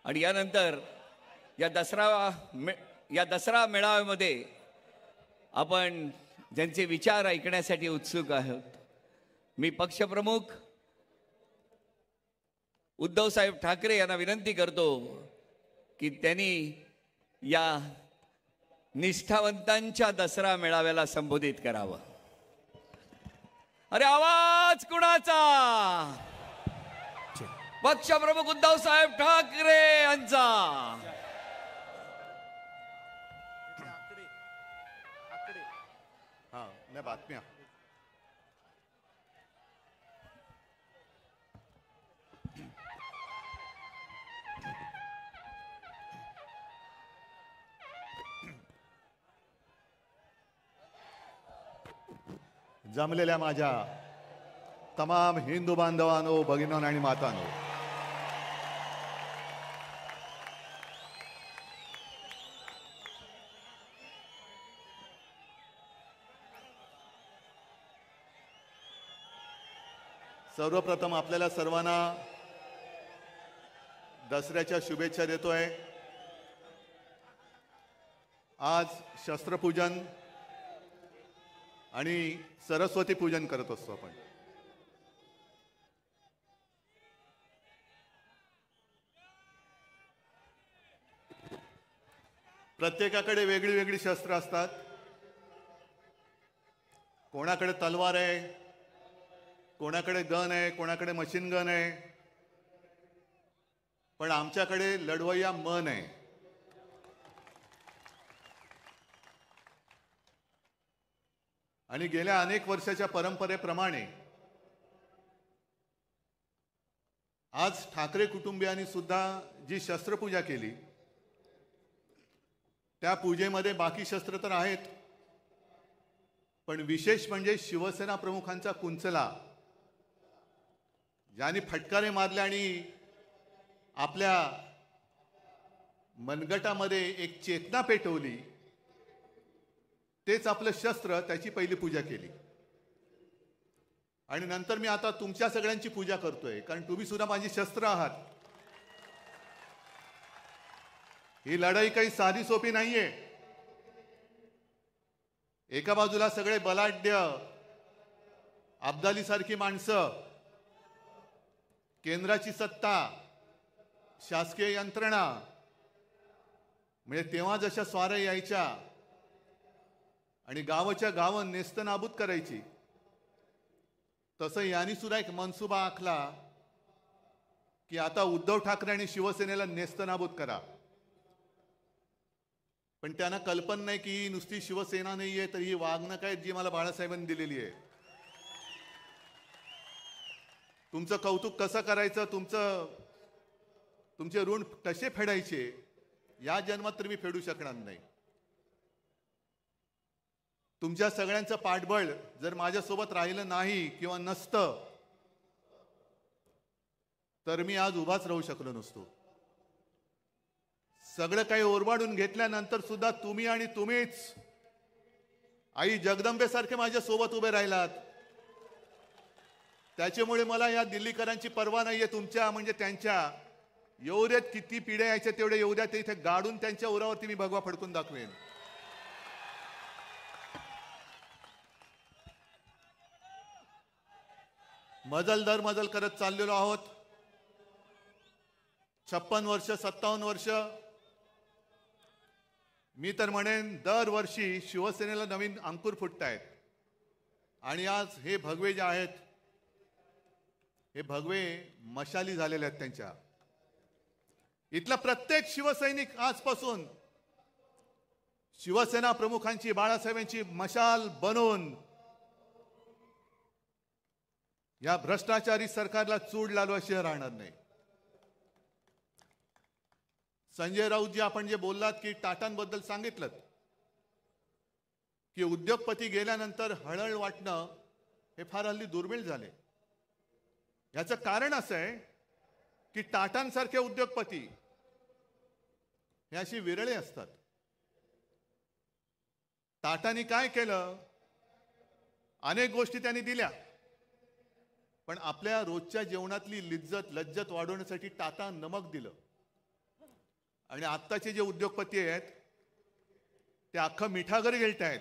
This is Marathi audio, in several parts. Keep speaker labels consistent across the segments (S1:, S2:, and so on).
S1: आणि यानंतर या दसरा मेळाव्यामध्ये आपण ज्यांचे विचार ऐकण्यासाठी उत्सुक आहोत, मी पक्षप्रमुख उद्धव साहेब ठाकरे यांना विनंती करतो की त्यांनी या निष्ठावंतांच्या दसरा मेळाव्याला संबोधित करावं. अरे आवाज कुणाचा? पक्षप्रमुख उद्धव साहेब ठाकरे यांचा.
S2: बातम्या जमलेल्या माझ्या तमाम हिंदू बांधवांनो, भगिनींनो आणि मातांनो, सर्वप्रथम आपल्याला सर्वांना दसऱ्याच्या शुभेच्छा देतोय. आज शस्त्रपूजन आणि सरस्वती पूजन करत असतो आपण. प्रत्येकाकडे वेगळी वेगळी शस्त्र असतात. कोणाकडे तलवार आहे, कोणाकडे गन आहे, कोणाकडे मशीन गन आहे, पण आमच्याकडे लढवय्या मन आहे. आणि गेल्या अनेक वर्षाच्या परंपरेप्रमाणे आज ठाकरे कुटुंबियांनी सुद्धा जी शस्त्रपूजा केली, त्या पूजेमध्ये बाकी शस्त्र तर आहेत, पण विशेष म्हणजे शिवसेना प्रमुखांचा कुंचला, ज्यांनी फटकारे मारले आणि आपल्या मनगटामध्ये एक चेतना पेटवली, तेच आपलं शस्त्र, त्याची पहिली पूजा केली. आणि नंतर मी आता तुमच्या सगळ्यांची पूजा करतोय, कारण तुम्ही सुद्धा माझी शस्त्र आहात. ही लढाई काही साधी सोपी नाहीये. एका बाजूला सगळे बलाढ्य अब्दाली सारखी माणसं, केंद्राची सत्ता, शासकीय यंत्रणा, म्हणजे तेव्हा जशा स्वाऱ्या यायच्या आणि गावाच्या गावं नेस्तनाबूत करायची, तसं यांनी सुद्धा एक मनसुबा आखला की आता उद्धव ठाकरे आणि शिवसेनेला नेस्तनाबूत करा. पण त्यांना कल्पना नाही की ही नुसती शिवसेना नाहीये, तर ही वागणूक आहे जी मला बाळासाहेबांनी दिलेली आहे. तुमचं कौतुक कसं करायचं, तुमचे ऋण कसे फेडायचे, या जन्मात तर मी फेडू शकणार नाही. तुमच्या सगळ्यांचं पाठबळ जर माझ्यासोबत राहिलं नाही किंवा नसतं, तर मी आज उभाच राहू शकलो नसतो. सगळं काही ओरबाडून घेतल्यानंतर सुद्धा तुम्ही आणि तुम्हीच आई जगदंबेसारखे माझ्या सोबत उभे राहिलात. त्याच्यामुळे मला या दिल्लीकरांची पर्वा नाहीये, तुमच्या म्हणजे त्यांच्या. येऊ देत, किती पिढ्या यायच्या तेवढे येऊ द्या, ते इथे गाडून त्यांच्या उरावरती मी भगवा फडकून दाखवेन. मजल दर मजल करत चाललेलो आहोत. 56 वर्ष, 57 वर्ष, मी तर म्हणेन दरवर्षी शिवसेनेला नवीन अंकुर फुटतायत. आणि आज हे भगवे जे आहेत, हे भगवे मशाली झालेले आहेत त्यांच्या. इथला प्रत्येक शिवसैनिक आजपासून शिवसेना प्रमुखांची, बाळासाहेबांची मशाल बनवून या भ्रष्टाचारी सरकारला चूड लालवाशिवाय राहणार नाही. संजय राऊतजी, आपण जे बोललात की टाटांबद्दल सांगितलं की उद्योगपती गेल्यानंतर हळहळ वाटणं हे फार हल्ली दुर्मिळ झाले. याचं कारण असं आहे की टाटांसारखे उद्योगपती हे अशी विरळे असतात. टाटांनी काय केलं, अनेक गोष्टी त्यांनी दिल्या, पण आपल्या रोजच्या जेवणातली लज्जत वाढवण्यासाठी टाटा नमक दिलं. आणि आत्ताचे जे उद्योगपती आहेत ते अख्खं मिठागर गिळतायत.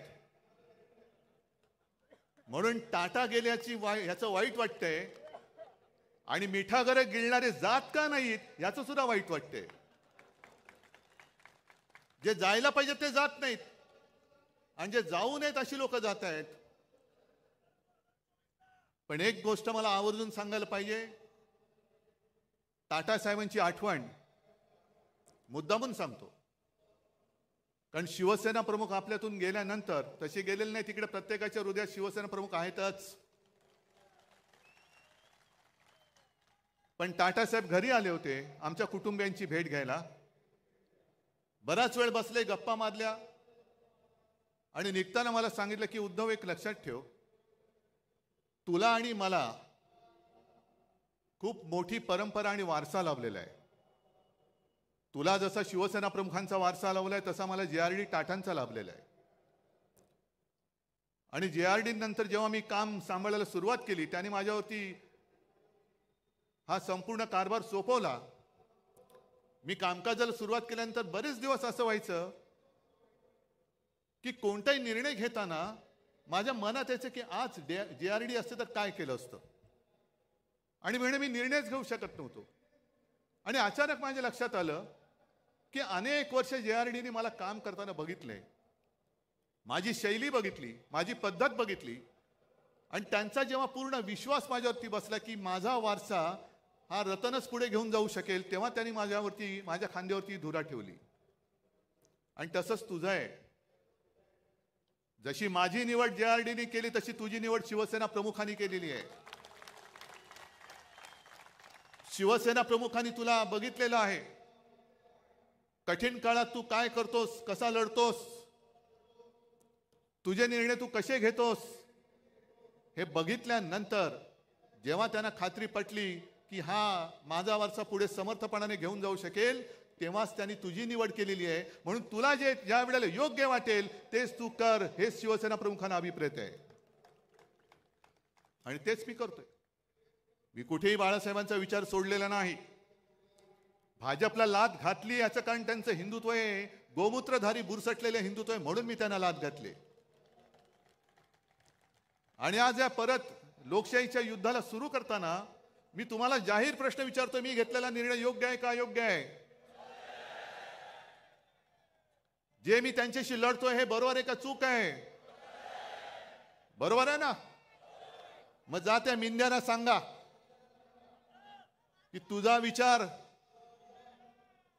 S2: म्हणून टाटा गेल्याची ह्याचं वाईट वाटतंय आणि मिठागर गिळणारे जात का नाहीत याचं सुद्धा वाईट वाटतंय. जे जायला पाहिजे ते जात नाहीत आणि जे जाऊ नयेत अशी लोक जात आहेत. पण एक गोष्ट मला आवर्जून सांगायला पाहिजे, टाटा साहेबांची आठवण मुद्दामून सांगतो, कारण शिवसेना प्रमुख आपल्यातून गेल्यानंतर तसे गेलेले नाही, तिकडे प्रत्येकाच्या हृदयात शिवसेना प्रमुख आहेतच. पण टाटा साहेब घरी आले होते आमच्या कुटुंबियांची भेट घ्यायला. बराच वेळ बसले, गप्पा मारल्या आणि निघताना मला सांगितलं की उद्धव, एक लक्षात ठेव, तुला आणि मला खूप मोठी परंपरा आणि वारसा लाभलेला आहे. तुला जसा शिवसेना प्रमुखांचा वारसा लाभलाय तसा मला JRD टाटांचा लाभलेला आहे. आणि JRD नंतर जेव्हा मी काम सांभाळायला सुरुवात केली त्याने माझ्यावरती हा संपूर्ण कारभार सोपवला. मी कामकाजाला सुरुवात केल्यानंतर बरेच दिवस असं व्हायचं की कोणताही निर्णय घेताना माझ्या मनात यायचं की आज JRD असते तर काय केलं असतं, आणि म्हणजे मी निर्णयच घेऊ शकत नव्हतो. आणि अचानक माझ्या लक्षात आलं की अनेक वर्ष JRDने मला काम करताना बघितले, माझी शैली बघितली, माझी पद्धत बघितली, आणि त्यांचा जेव्हा पूर्ण विश्वास माझ्यावरती बसला की माझा वारसा हा रतनच पुढे घेऊन जाऊ शकेल, तेव्हा त्यांनी माझ्या खांद्यावरती धुरा ठेवली. आणि तसंच तुझं आहे. जशी माझी निवड JRDने केली तशी तुझी निवड शिवसेना प्रमुखांनी केलेली आहे. शिवसेना प्रमुखांनी तुला बघितलेलं आहे. कठीण काळात तू काय करतोस, कसा लढतोस, तुझे निर्णय तू कसे घेतोस, हे बघितल्यानंतर जेव्हा त्यांना खात्री पटली की हा माझा वारसा पुढे समर्थपणाने घेऊन जाऊ शकेल, तेव्हाच त्यांनी तुझी निवड केलेली आहे. म्हणून तुला जे ज्या वेळेला योग्य वाटेल तेच तू कर, हेच शिवसेना प्रमुखांना अभिप्रेत आहे आणि तेच मी करतोय. मी कुठेही बाळासाहेबांचा विचार सोडलेला नाही. भाजपला लाथ घातली याचं कारण त्यांचं हिंदुत्व आहे, गोमूत्रधारी बुरसटलेले हिंदुत्व आहे, म्हणून मी त्यांना लाथ घातली. आणि आज या परत लोकशाहीच्या युद्धाला सुरू करताना मी तुम्हाला जाहीर प्रश्न विचारतो, मी घेतलेला निर्णय योग्य आहे का अयोग्य आहे? जे मी त्यांच्याशी लढतोय हे बरोबर आहे का चूक आहे? बरोबर आहे ना? मग जा त्या मिंद्यांना सांगा की तुझा विचार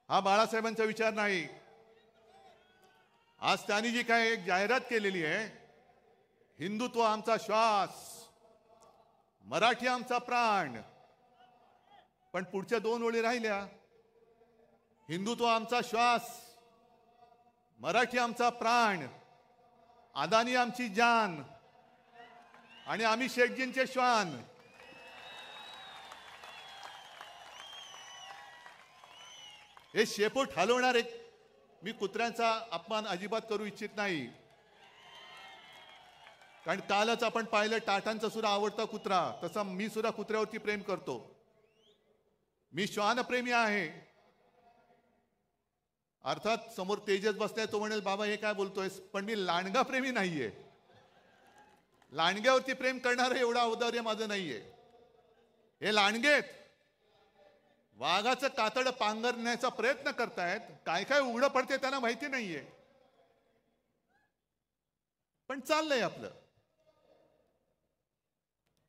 S2: हा बाळासाहेबांचा विचार नाही. आज त्यांनी जी काय एक जाहिरात केलेली आहे, हिंदुत्व आमचा श्वास, मराठी आमचा प्राण, पण पुढच्या दोन ओळी राहिल्या, हिंदुत्व आमचा श्वास, मराठी आमचा प्राण, अदानी आमची जान आणि आम्ही शेठजींचे श्वान. हे शेपूट हलवणार एक, मी कुत्र्यांचा अपमान अजिबात करू इच्छित नाही, कारण कालच आपण पाहिलं टाटांचा सुद्धा आवडता कुत्रा, तसा मी सुद्धा कुत्र्यावरती प्रेम करतो. मी श्वानप्रेमी आहे. अर्थात समोर तेजस बसलाय, तो म्हणेल बाबा हे काय बोलतोयस, पण मी लांडगा प्रेमी नाहीये. लांडग्यावरती प्रेम करणारं एवढं औदार्य माझं नाहीये. हे लांडगेत वाघाचं कातड पांघरण्याचा प्रयत्न करतायत, काय काय उघडं पडते त्यांना माहिती नाहीये, पण चाललंय आपलं.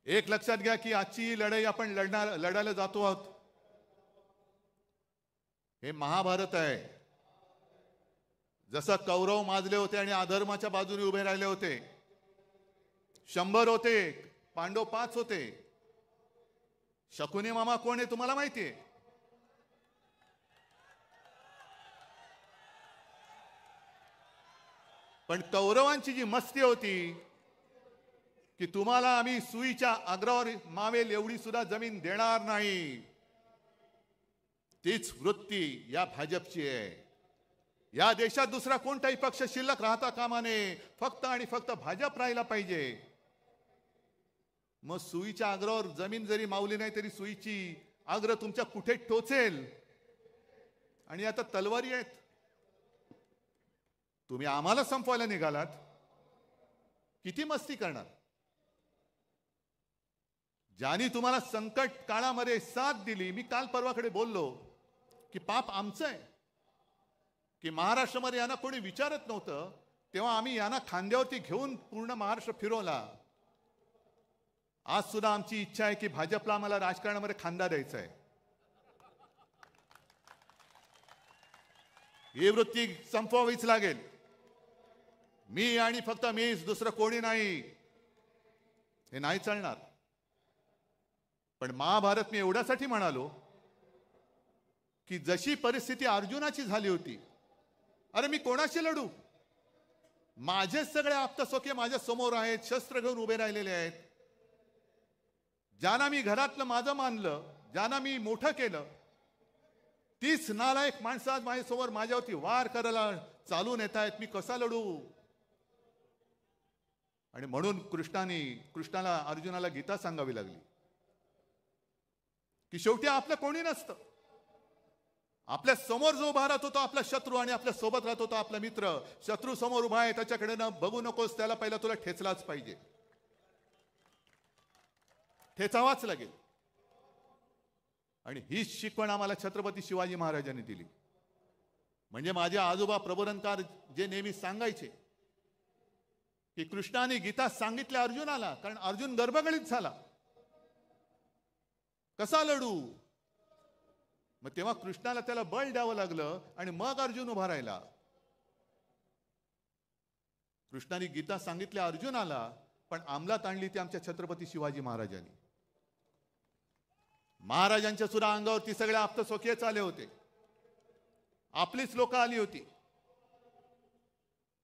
S2: एक लक्षात घ्या की आजची ही लढाई आपण लढायला जातो आहोत, हे महाभारत आहे. जसं कौरव माजले होते आणि अधर्माच्या बाजूने उभे राहिले होते, 100 होते, पांडव 5 होते. शकुनी मामा कोण आहे तुम्हाला माहिती आहे? पण कौरवांची जी मस्ती होती की तुम्हाला आम्ही सुईच्या अग्रावर मावेल एवढी सुद्धा जमीन देणार नाही, तीच वृत्ती या भाजपची आहे. या देशात दुसरा कोणताही पक्ष शिल्लक राहता कामा नये, फक्त आणि फक्त भाजप राहिला पाहिजे. मग सुईच्या अग्रावर जमीन जरी मावली नाही तरी सुईची अग्र तुमच्या कुठे टोचेल आणि आता तलवारी आहेत. तुम्ही आम्हाला संपवायला निघालात. किती मस्ती करणार? ज्यांनी तुम्हाला संकट काळामध्ये साथ दिली, मी काल परवाकडे बोललो की पाप आमचं आहे की महाराष्ट्रामध्ये यांना कोणी विचारत नव्हतं, तेव्हा आम्ही यांना खांद्यावरती घेऊन पूर्ण महाराष्ट्र फिरवला. आज सुद्धा आमची इच्छा आहे की भाजपला आम्हाला राजकारणामध्ये खांदा द्यायचा आहे. ही वृत्ती संपवावीच लागेल. मी आणि फक्त मीच, दुसरं कोणी नाही. हे नाही चालणार. पण महाभारत मी एवढ्यासाठी म्हणालो की जशी परिस्थिती अर्जुनाची झाली होती, अरे मी कोणाशी लढू? माझे सगळे आप्तसोखे माझ्या समोर आहेत, शस्त्र घेऊन उभे राहिलेले आहेत. ज्यांना मी घरातलं माझं मानलं, ज्यांना मी मोठं केलं, तीच नालायक माणसं आज माझ्यासमोर माझ्यावरती वार करायला चालून येत आहेत. मी कसा लढू? आणि म्हणून कृष्णाला अर्जुनाला गीता सांगावी लागली की शेवटी आपलं कोणी नसतं. आपल्या समोर जो उभा राहत होता आपला शत्रू, आणि आपल्या सोबत राहत होता आपला मित्र. शत्रू समोर उभा आहे, त्याच्याकडे न बघू नकोस, त्याला पहिला तुला ठेचलाच पाहिजे, ठेचावाच लागेल. आणि हीच शिकवण आम्हाला छत्रपती शिवाजी महाराजांनी दिली. म्हणजे माझे आजोबा प्रबोधनकार जे नेहमी सांगायचे की कृष्णाने गीता सांगितल्या अर्जुनाला, कारण अर्जुन गर्भगळीत झाला, कसा लढू? मग तेव्हा कृष्णाला त्याला बळ द्यावं लागलं आणि मग अर्जुन उभा राहिला. कृष्णाने गीता सांगितल्या अर्जुनाला, पण अंमलात आणली ती आमच्या छत्रपती शिवाजी महाराजांनी. महाराजांच्या सुद्धा अंगावरती सगळे आप्तसोखेच आले होते, आपलीच लोक आली होती.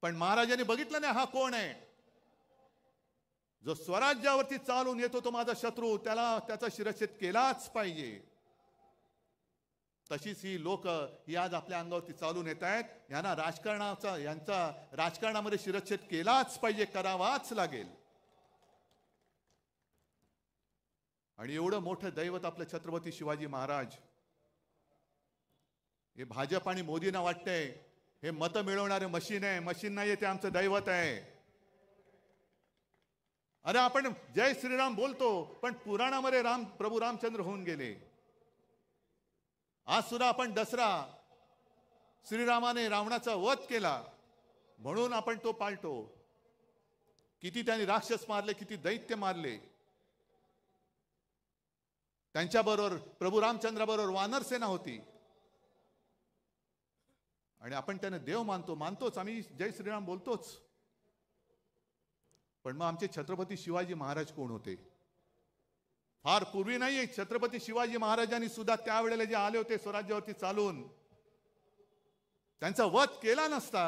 S2: पण महाराजांनी बघितलं नाही हा कोण आहे. जो स्वराज्यावरती चालून येतो तो माझा शत्रू, त्याला त्याचा शिरच्छेद केलाच पाहिजे. तशीच ही लोक ही आज आपल्या अंगावरती चालून येत आहेत. यांना यांचा राजकारणामध्ये शिरच्छेद केलाच पाहिजे, करावाच लागेल. आणि एवढं मोठं दैवत आपलं छत्रपती शिवाजी महाराज, हे भाजप आणि मोदींना वाटतंय हे मतं मिळवणारे मशीन आहे. मशीन नाहीये, ते आमचं दैवत आहे. अरे आपण जय श्रीराम बोलतो, पण पुराणामध्ये प्रभू रामचंद्र होऊन गेले. आज सुद्धा आपण दसरा, श्रीरामाने रावणाचा वध केला म्हणून आपण तो पाळतो. किती त्यांनी राक्षस मारले, किती दैत्य मारले. त्यांच्याबरोबर प्रभू रामचंद्राबरोबर वानर सेना होती. आणि आपण त्यांना देव मानतोच, आम्ही जय श्रीराम बोलतोच. पण मग आमचे छत्रपती शिवाजी महाराज कोण होते? फार पूर्वी नाही, छत्रपती शिवाजी महाराजांनी सुद्धा त्यावेळेला जे आले होते स्वराज्यावरती चालून, त्यांचा वध केला नसता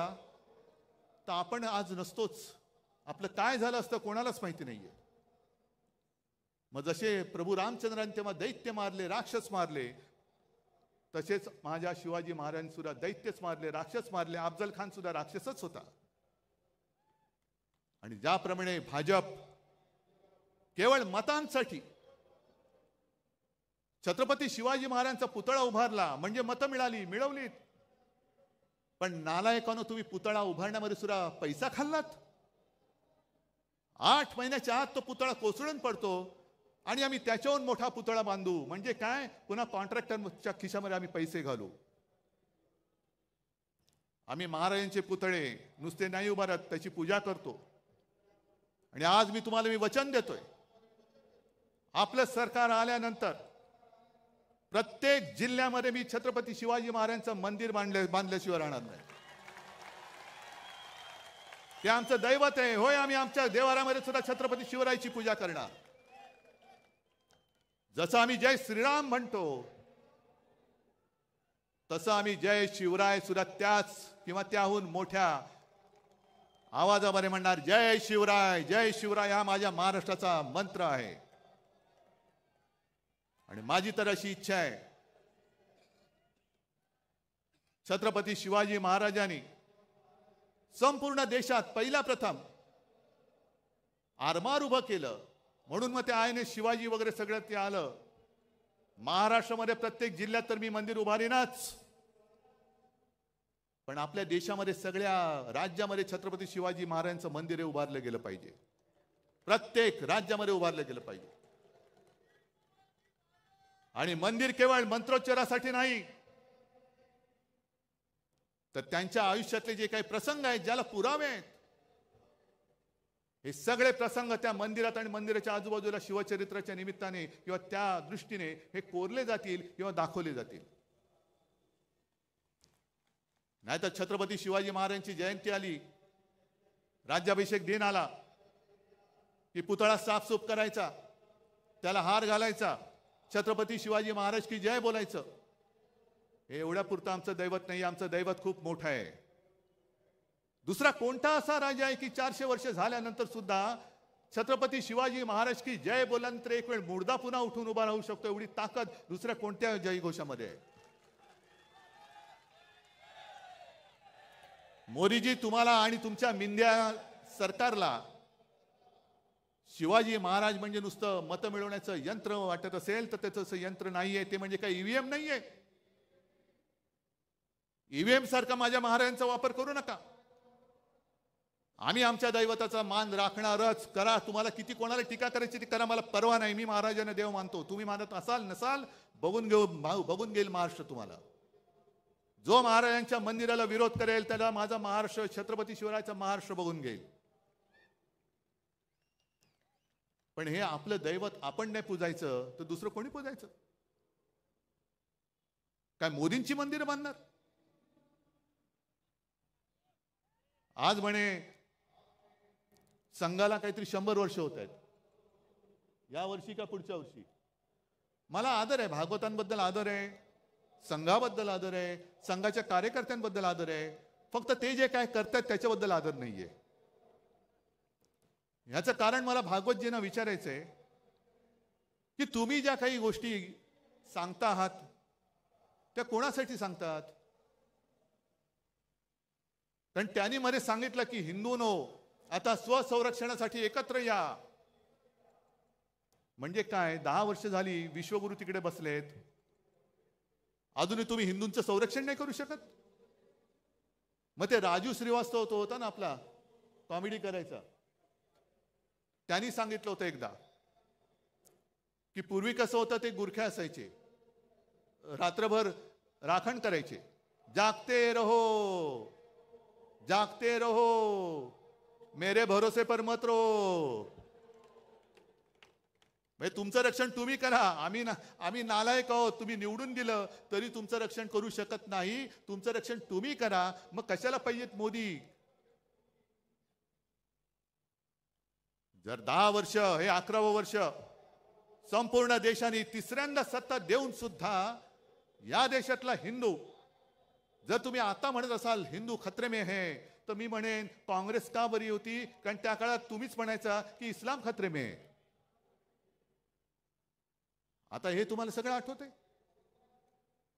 S2: तर आपण आज नसतोच. आपलं काय झालं असतं कोणालाच माहिती नाहीये. मग जसे प्रभू रामचंद्रांनी तेव्हा दैत्य मारले, राक्षस मारले, तसेच माझ्या शिवाजी महाराजांनी सुद्धा दैत्यच मारले, राक्षस मारले. अफजल खान सुद्धा राक्षसच होता. आणि ज्याप्रमाणे भाजप केवळ मतांसाठी छत्रपती शिवाजी महाराजांचा पुतळा उभारला म्हणजे मतं मिळवलीत. पण नालायकानं तुम्ही पुतळा उभारण्यामध्ये सुद्धा पैसा खाल्लात. 8 महिन्याच्या आत तो पुतळा कोसळून पडतो आणि आम्ही त्याच्याहून मोठा पुतळा बांधू. म्हणजे काय? पुन्हा कॉन्ट्रॅक्टरच्या खिशामध्ये आम्ही पैसे घालू. आम्ही महाराजांचे पुतळे नुसते नाही उभारत, त्याची पूजा करतो. आणि आज मी तुम्हाला वचन देतोय, आपलं सरकार आल्यानंतर प्रत्येक जिल्ह्यामध्ये मी छत्रपती शिवाजी महाराजांचं मंदिर बांधल्याशिवाय राहणार नाही. ते आमचं दैवत आहे. होय, आम्ही आमच्या देवारामध्ये सुद्धा छत्रपती शिवरायाची पूजा करणार. जसं आम्ही जय श्रीराम म्हणतो तसं आम्ही जय शिवराय सुद्धा त्याच किंवा त्याहून मोठ्या आवाजामध्ये म्हणणार. जय शिवराय, जय शिवराय हा माझ्या महाराष्ट्राचा मंत्र आहे. आणि माझी तर अशी इच्छा आहे, छत्रपती शिवाजी महाराजांनी संपूर्ण देशात पहिला प्रथम आरमार उभं केलं. म्हणून मग ते आयने शिवाजी वगैरे सगळं ते आलं. महाराष्ट्रामध्ये प्रत्येक जिल्ह्यात तर मी मंदिर उभारीनच. पण आपल्या देशामध्ये सगळ्या राज्यामध्ये छत्रपती शिवाजी महाराजांचं मंदिर हे उभारलं गेलं पाहिजे. प्रत्येक राज्यामध्ये उभारलं गेलं पाहिजे. आणि मंदिर केवळ मंत्रोच्चारासाठी नाही, तर त्यांच्या आयुष्यातले जे काही प्रसंग आहेत, ज्याला पुरावे आहेत, हे सगळे प्रसंग त्या मंदिरात आणि मंदिराच्या आजूबाजूला शिवचरित्राच्या निमित्ताने किंवा त्या दृष्टीने हे कोरले जातील किंवा दाखवले जातील. नाहीतर छत्रपती शिवाजी महाराजांची जयंती आली, राज्याभिषेक दिन आला की पुतळा साफसूफ करायचा, त्याला हार घालायचा, छत्रपती शिवाजी महाराज की जय बोलायचं. हे एवढ्या पुरतं आमचं दैवत नाही. आमचं दैवत खूप मोठं आहे. दुसरा कोणता असा राजा आहे की 400 वर्ष झाल्यानंतर सुद्धा छत्रपती शिवाजी महाराज की जय बोलल्यानंतर एक वेळ मुर्दा पुन्हा उठून उभा राहू शकतो? एवढी ताकद दुसऱ्या कोणत्या जयघोषामध्ये आहे? मोदीजी, तुम्हाला आणि तुमच्या मिंद्या सरकारला शिवाजी महाराज म्हणजे नुसतं मत मिळवण्याचं यंत्र वाटत असेल तर त्याचं असं यंत्र नाहीये. ते म्हणजे काही ईव्हीएम नाहीये. ईव्हीएम सारखा माझ्या महाराजांचा वापर करू नका. आम्ही आमच्या दैवताचा मान राखणारच. करा, तुम्हाला किती कोणाला टीका करायची ती करा, मला परवा नाही. मी महाराजांना देव मानतो. तुम्ही मानत असाल नसाल बघून घेईल महाराष्ट्र तुम्हाला. जो महाराजांच्या मंदिराला विरोध करेल त्याला माझा महाराष्ट्र, छत्रपती शिवरायाचा महाराष्ट्र बघून घेईल. पण हे आपलं दैवत आपण नाही पूजायचं तर दुसरं कोणी पूजायचं? काय मोदींची मंदिरं बांधणार? आज म्हणे संघाला काहीतरी 100 वर्ष होत आहेत. या वर्षी का पुढच्या वर्षी? मला आदर आहे, भागवतांबद्दल आदर आहे, संघाबद्दल आदर आहे, संघाच्या कार्यकर्त्यांबद्दल आदर आहे. फक्त ते जे काय करतात त्याच्याबद्दल आदर नाहीये. याचं कारण मला भागवतजींना विचारायचंय की तुम्ही ज्या काही गोष्टी सांगता आहात त्या कोणासाठी सांगतात? कारण त्यांनी मध्ये सांगितलं की हिंदूंनो आता स्वसंरक्षणासाठी एकत्र या. म्हणजे काय? 10 वर्ष झाली विश्वगुरु तिकडे बसलेत, अजूनही तुम्ही हिंदूंचं संरक्षण नाही करू शकत? मग ते राजू श्रीवास्तव तो होता ना आपला, कॉमेडी करायचा, त्यांनी सांगितलं होतं एकदा की पूर्वी कसं होतं, ते गुरखे असायचे, रात्रभर राखण करायचे, जागते रहो जागते रहो मेरे भरोसे पर मत रहो. म्हणजे तुमचं रक्षण तुम्ही करा. आम्ही नालायक आहोत, तुम्ही निवडून दिलं तरी तुमचं रक्षण करू शकत नाही. तुमचं रक्षण तुम्ही करा. मग कशाला पाहिजेत मोदी? जर 10 वर्ष, हे 11वं वर्ष संपूर्ण देशाने तिसऱ्यांदा सत्ता देऊन सुद्धा या देशातला हिंदू, जर तुम्ही आता म्हणत असाल हिंदू खतरे में है, तर मी म्हणेन काँग्रेस का बरी होती? कारण त्या काळात तुम्हीच म्हणायचा की इस्लाम खतरे में है. आता हे तुम्हाला सगळं आठवतंय.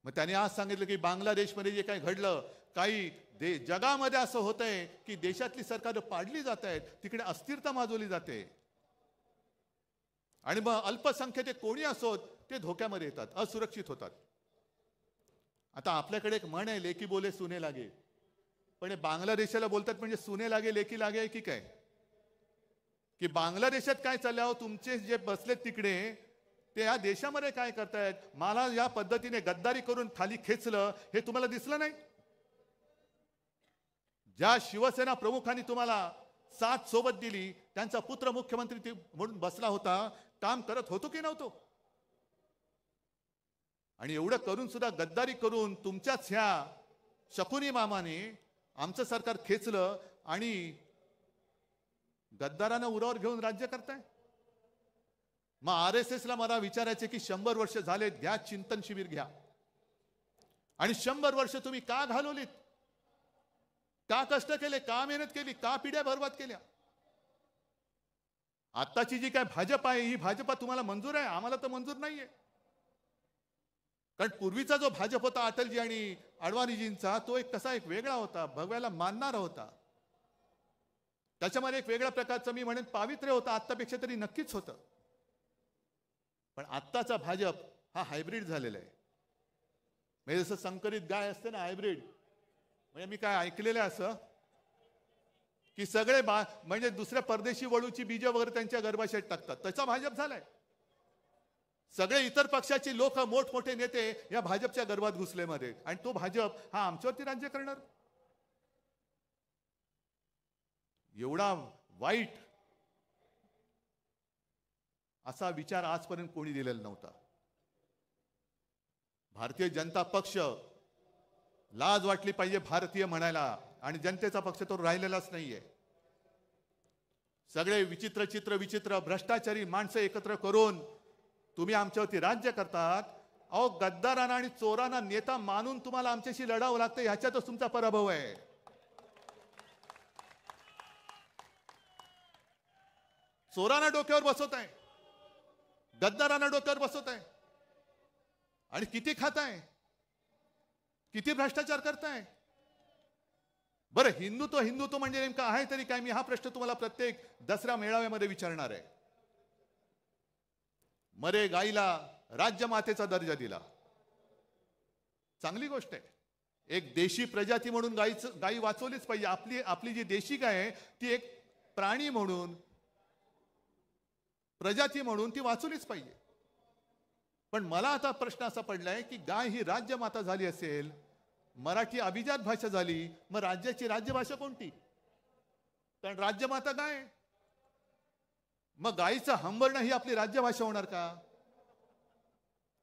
S2: मग त्याने आज सांगितलं की बांगलादेशमध्ये जे काही घडलं, काही जगामध्ये असं होतंय की देशातली सरकारं पाडली जात आहेत, तिकडे अस्थिरता माजवली जाते आणि मग अल्पसंख्याक कोणी असोत ते धोक्यामध्ये येतात, असुरक्षित होतात. आता आपल्याकडे एक म्हण आहे, लेकी बोले सुने लागे. पण हे बांगलादेशाला बोलतात म्हणजे सुने लागे लेकी लागे की काय? की बांगलादेशात काय चाललं, तुमचे जे बसलेत तिकडे ते या देशामध्ये काय करतायत, मला या पद्धतीने गद्दारी करून खाली खेचलं, हे तुम्हाला दिसलं नाही? ज्या शिवसेना प्रमुखांनी तुम्हाला साथ सोबत दिली, त्यांचा पुत्र मुख्यमंत्री म्हणून बसला होता, काम करत होतो की नव्हतो? आणि एवढं करून सुद्धा गद्दारी करून तुमच्याच ह्या शकुनी मामाने आमचं सरकार खेचलं आणि गद्दारांना उरावर घेऊन राज्य करताय. मग RSS ला मला विचारायचे की 100 वर्ष झाले, घ्या चिंतन शिबिर घ्या. आणि 100 वर्ष तुम्ही का घालवलीत? का कष्ट केले? का मेहनत केली? का पिढ्या बर्बाद केल्या? आत्ताची जी काय भाजप आहे, ही भाजपा तुम्हाला मंजूर आहे? आम्हाला तर मंजूर नाहीये. कारण पूर्वीचा जो भाजप होता अटलजी आणि अडवाणीजींचा, तो एक कसा एक वेगळा होता, भगव्याला मानणारा होता. त्याच्यामध्ये एक वेगळ्या प्रकारचं मी म्हणेन पावित्र्य होतं, आत्तापेक्षा तरी नक्कीच होतं. पण आत्ताचा भाजप हा हायब्रिड झालेला आहे. म्हणजे जसं संकरित गाय असते ना, हायब्रिड, म्हणजे मी काय ऐकलेलं आहे असं की सगळे म्हणजे दुसऱ्या परदेशी वळूची बीज वगैरे त्यांच्या गर्भाशयात टाकतात, तसा भाजप झालाय. सगळे इतर पक्षाची लोक मोठमोठे नेते या भाजपच्या गर्भात घुसले मध्ये, आणि तो भाजप हा आमच्यावरती राज्य करणार. एवढा वाईट असा विचार आजपर्यंत कोणी दिलेला नव्हता. भारतीय जनता पक्ष, लाज वाटली पाहिजे भारतीय म्हणायला, आणि जनतेचा पक्ष तो राहिलेलाच नाहीये. सगळे विचित्र भ्रष्टाचारी माणसं एकत्र करून तुम्ही आमच्यावरती राज्य करतात. अहो, गद्दारांना आणि चोरांना नेता मानून तुम्हाला आमच्याशी लढावं लागतं, ह्याच्यातच तुमचा पराभव आहे. चोरांना डोक्यावर बसवत आहे, गद्दारांना डोक्यावर बसवत आहे, आणि किती खाताय, किती भ्रष्टाचार करताय. बरं, हिंदुत्व म्हणजे नेमकं आहे तरी काय? मी हा प्रश्न तुम्हाला प्रत्येक दसरा मेळाव्यामध्ये विचारणार आहे. मरे गाईला राज्यमातेचा दर्जा दिला, चांगली गोष्ट आहे. एक देशी प्रजाती म्हणून गाई वाचवलीच पाहिजे. आपली जी देशी गाय आहे ती एक प्राणी म्हणून, प्रजाती म्हणून ती वाचवलीच पाहिजे. पण मला आता प्रश्न असा पडलाय की गाय ही राज्यमाता झाली असेल, मराठी अभिजात भाषा झाली, मग राज्याची राज्यभाषा कोणती? कारण राज्यमाता गाय. मग गायीचं हंबरणं ही आपली राज्यभाषा होणार का?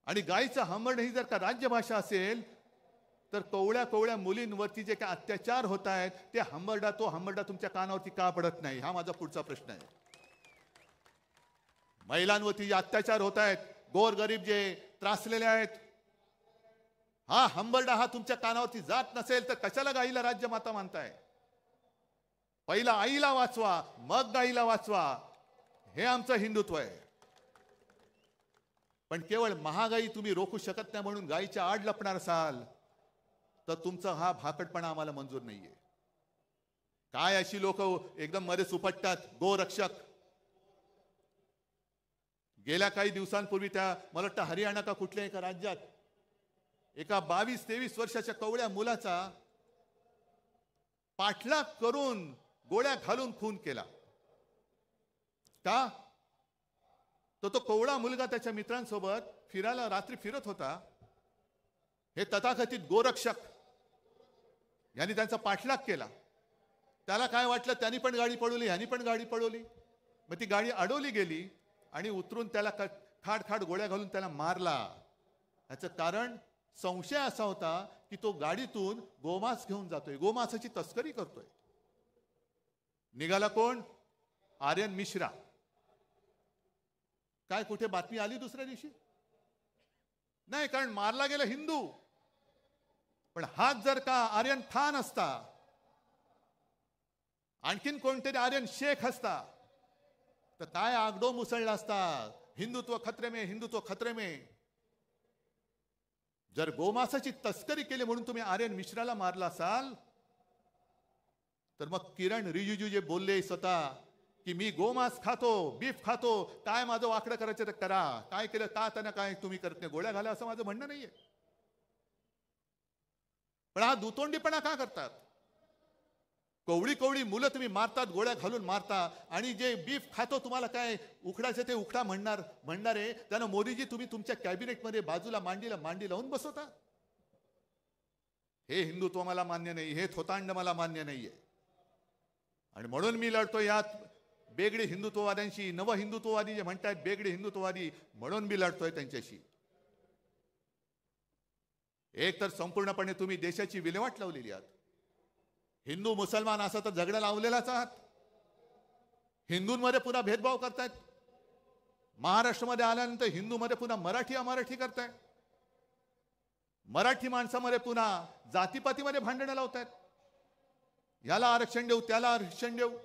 S2: आणि गायीचं हंबरणं ही जर का राज्यभाषा असेल तर कवळ्या मुलींवरती जे काही अत्याचार होत आहेत ते तो हंबरडा तुमच्या कानावरती का पडत नाही? हा माझा पुढचा प्रश्न आहे. महिलांवरती जे अत्याचार होत आहेत, गोरगरीब जे त्रासलेले आहेत, हा हंबरडा हा तुमच्या कानावरती जात नसेल तर कशाला गाईला राज्यमाता मानताय? पहिला आईला वाचवा, मग गाईला वाचवा, हे आमचं हिंदुत्व आहे. पण केवळ महागाई तुम्ही रोखू शकत नाही म्हणून गाईच्या आड लपणार असाल तर तुमचा हा भाकटपणा आम्हाला मंजूर नाहीये. काय अशी लोक एकदम मध्ये सुपटतात, गोरक्षक. गेल्या काही दिवसांपूर्वी मला वाटतं हरियाणा का कुठल्या एका राज्यात एका 22-23 वर्षाच्या कवळ्या मुलाचा पाठलाग करून गोळ्या घालून खून केला. का? तो कवळा मुलगा त्याच्या मित्रांसोबत फिरायला रात्री फिरत होता. हे तथाकथित गोरक्षक यांनी त्यांचा पाठलाग केला. त्याला काय वाटलं, त्यांनी पण गाडी पळवली, ह्यांनी पण गाडी पळवली. मग ती गाडी अडवली गेली आणि उतरून त्याला खाड गोळ्या घालून त्याला मारला. याचं कारण संशय असा होता की तो गाडीतून गोमांस घेऊन जातोय, गोमांसाची तस्करी करतोय. निघाला कोण? आर्यन मिश्रा. काय कुठे बातमी आली दुसऱ्या दिवशी? नाही, कारण मारला गेला हिंदू. पण हाच जर का आर्यन खान असता, आणखीन कोणतरी आर्यन शेख असता तर काय आगडो मुसळला असता. हिंदुत्व खतरे में, हिंदुत्व खतरे में. जर गोमांसाची तस्करी केली म्हणून तुम्ही आर्यन मिश्राला मारला असाल तर मग किरण रिजिजू जे बोलले स्वतः की मी गोमांस खातो, बीफ खातो, काय माझं वाकडं करायचं तर करा, काय केलं का त्यांना काय तुम्ही करत नाही, गोळ्या घाला, असं माझं म्हणणं नाहीये. पण हा दुतोंडीपणा का करतात? कवळी मुलं तुम्ही मारतात, गोळ्या घालून मारता, आणि जे बीफ खातो तुम्हाला काय उखडायचं ते उखडा म्हणणारे त्यांना मोदीजी तुम्ही तुमच्या कॅबिनेटमध्ये बाजूला मांडी लावून बसवता. हे हिंदुत्व मला मान्य नाही, हे थोतांड मला मान्य नाहीये. आणि म्हणून मी लढतो यात बेगडे हिंदुत्ववाद्यांशी. नव हिंदुत्ववादी जे म्हणतात बेगडे हिंदुत्ववादी, म्हणून मी लढतोय त्यांच्याशी. एक तर संपूर्णपणे तुम्ही देशाची विल्हेवाट लावलेली आहात. हिंदू मुसलमान असा तर झगडा लावलेलाच आहात. हिंदूंमध्ये पुन्हा भेदभाव करतायत. महाराष्ट्रामध्ये आल्यानंतर हिंदूमध्ये पुन्हा मराठी अमराठी करतायत. मराठी माणसामध्ये पुन्हा जातीपातीमध्ये भांडणं लावतायत. याला आरक्षण देऊ, त्याला आरक्षण देऊ.